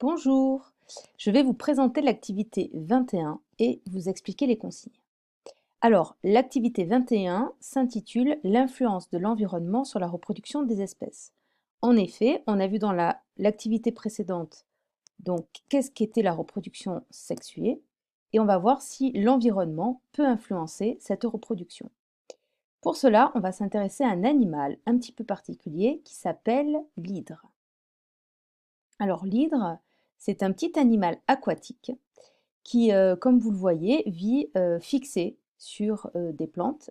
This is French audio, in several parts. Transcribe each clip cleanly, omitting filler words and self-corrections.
Bonjour, je vais vous présenter l'activité 21 et vous expliquer les consignes. Alors, l'activité 21 s'intitule L'influence de l'environnement sur la reproduction des espèces. En effet, on a vu dans l'activité précédente, donc qu'est-ce qu'était la reproduction sexuée, et on va voir si l'environnement peut influencer cette reproduction. Pour cela, on va s'intéresser à un animal un petit peu particulier qui s'appelle l'hydre. Alors l'hydre, c'est un petit animal aquatique qui, comme vous le voyez, vit fixé sur des plantes.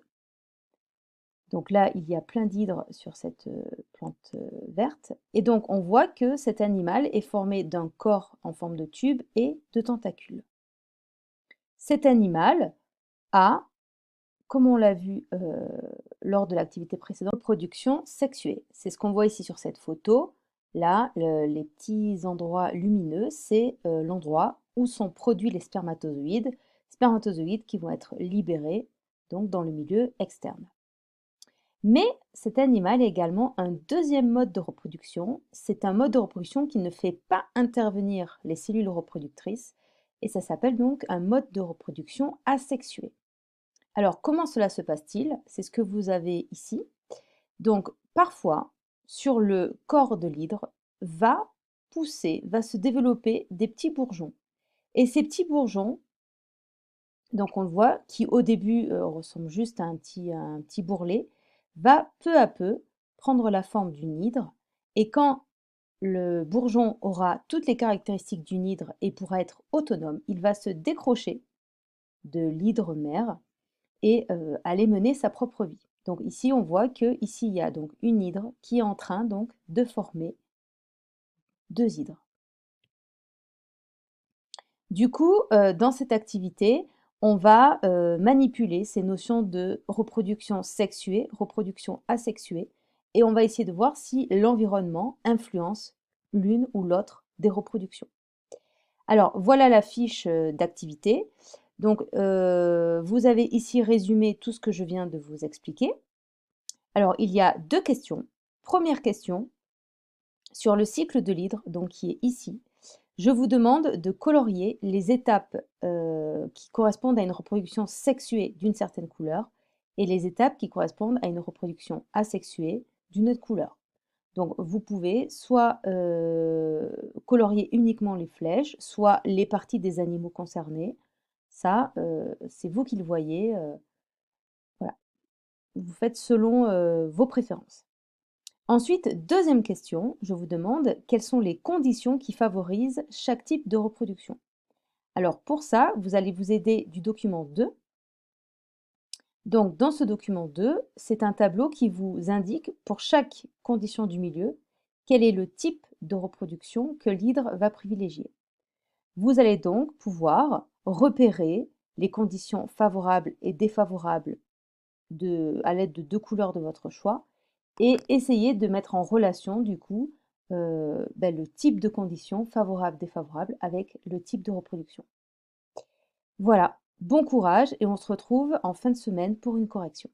Donc là, il y a plein d'hydres sur cette plante verte. Et donc on voit que cet animal est formé d'un corps en forme de tube et de tentacules. Cet animal a, comme on l'a vu lors de l'activité précédente, reproduction sexuée. C'est ce qu'on voit ici sur cette photo. Là, les petits endroits lumineux, c'est l'endroit où sont produits les spermatozoïdes qui vont être libérés donc dans le milieu externe. Mais cet animal a également un deuxième mode de reproduction. C'est un mode de reproduction qui ne fait pas intervenir les cellules reproductrices et ça s'appelle donc un mode de reproduction asexué. Alors, comment cela se passe-t-il? C'est ce que vous avez ici. Donc, parfois, sur le corps de l'hydre, va se développer des petits bourgeons. Et ces petits bourgeons, donc on le voit, qui au début ressemble juste à un petit bourrelet, va peu à peu prendre la forme d'une hydre. Et quand le bourgeon aura toutes les caractéristiques d'une hydre et pourra être autonome, il va se décrocher de l'hydre mère et aller mener sa propre vie. Donc ici, on voit que ici il y a donc une hydre qui est en train donc de former deux hydres. Du coup, dans cette activité, on va manipuler ces notions de reproduction sexuée, reproduction asexuée, et on va essayer de voir si l'environnement influence l'une ou l'autre des reproductions. Alors, voilà la fiche d'activité. Donc, vous avez ici résumé tout ce que je viens de vous expliquer. Alors, il y a deux questions. Première question, sur le cycle de l'hydre, donc qui est ici, je vous demande de colorier les étapes qui correspondent à une reproduction sexuée d'une certaine couleur et les étapes qui correspondent à une reproduction asexuée d'une autre couleur. Donc vous pouvez soit colorier uniquement les flèches, soit les parties des animaux concernés. Ça, c'est vous qui le voyez. Voilà. Vous faites selon vos préférences. Ensuite, deuxième question, je vous demande quelles sont les conditions qui favorisent chaque type de reproduction. Alors pour ça, vous allez vous aider du document 2. Donc dans ce document 2, c'est un tableau qui vous indique pour chaque condition du milieu quel est le type de reproduction que l'hydre va privilégier. Vous allez donc pouvoir repérer les conditions favorables et défavorables à l'aide de deux couleurs de votre choix et essayer de mettre en relation du coup le type de conditions favorables, défavorables avec le type de reproduction. Voilà, bon courage et on se retrouve en fin de semaine pour une correction.